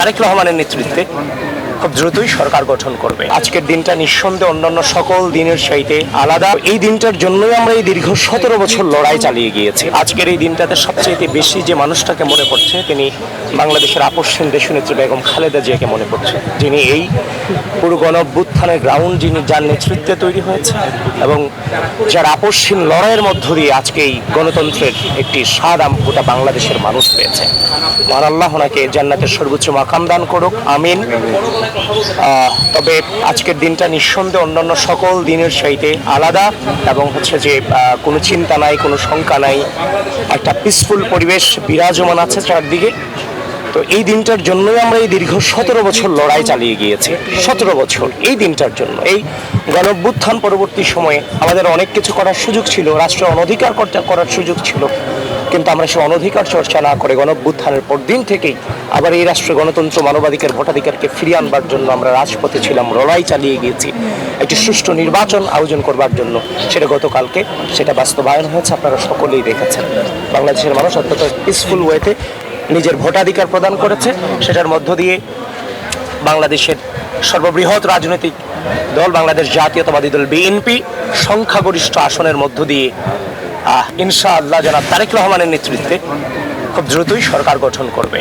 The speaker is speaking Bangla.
তারেক রহমানের নেতৃত্বে খুব দ্রুতই সরকার গঠন করবে। আজকের দিনটা নিঃসন্দেহে অন্যান্য সকল দিনের চাইতে আলাদা। এই দিনটার জন্যই আমরা এই দীর্ঘ 17 বছর লড়াই চালিয়ে গিয়েছি। আজকের এই দিনটাতে সবচেয়ে বেশি যে মানুষটাকে মনে পড়ছে তিনি বাংলাদেশের আপসহীন দেশনেত্রী বেগম খালেদা জিয়াকে মনে পড়ছে, যিনি এই পুরো গণঅভ্যুত্থানের গ্রাউন্ড যার নেতৃত্বে তৈরি হয়েছে এবং যার আপসহীন লড়াইয়ের মধ্য দিয়ে আজকে এই গণতন্ত্রের একটি স্বাদ গোটা বাংলাদেশের মানুষ পেয়েছে। মহান আল্লাহ ওনাকে জান্নাতের সর্বোচ্চ মাকাম দান করুক, আমিন। তবে আজকের দিনটা নিঃসন্দেহে অন্যান্য সকল দিনের চাইতে আলাদা এবং হচ্ছে যে কোনো চিন্তা নাই, কোনো শঙ্কা নাই, একটা পিসফুল পরিবেশ বিরাজমান আছে চারদিকে। তো এই দিনটার জন্যই আমরা এই দীর্ঘ 17 বছর লড়াই চালিয়ে গিয়েছি। 17 বছর এই দিনটার জন্য। এই গণঅভ্যুত্থান পরবর্তী সময়ে আমাদের অনেক কিছু করার সুযোগ ছিল, রাষ্ট্র অনধিকার করার সুযোগ ছিল, কিন্তু আমরা সে অনধিকার চর্চা না করে গণঅভ্যুত্থানের পর দিন থেকেই আবার এই রাষ্ট্রে গণতন্ত্র, মানবাধিকার, ভোটাধিকারকে ফিরিয়ে আনবার জন্য আমরা রাজপথে ছিলাম, লড়াই চালিয়ে গিয়েছি একটি সুষ্ঠু নির্বাচন আয়োজন করবার জন্য। সেটা গতকালকে সেটা বাস্তবায়ন হয়েছে, আপনারা সকলেই দেখেছেন। বাংলাদেশের মানুষ অত্যন্ত পিসফুল ওয়েতে নিজের ভোটাধিকার প্রদান করেছে। সেটার মধ্য দিয়ে বাংলাদেশের সর্ববৃহৎ রাজনৈতিক দল বাংলাদেশ জাতীয়তাবাদী দল বিএনপি সংখ্যাগরিষ্ঠ আসনের মধ্য দিয়ে ইনশাআল্লাহ জনাব তারেক রহমানের নেতৃত্বে খুব দ্রুতই সরকার গঠন করবে।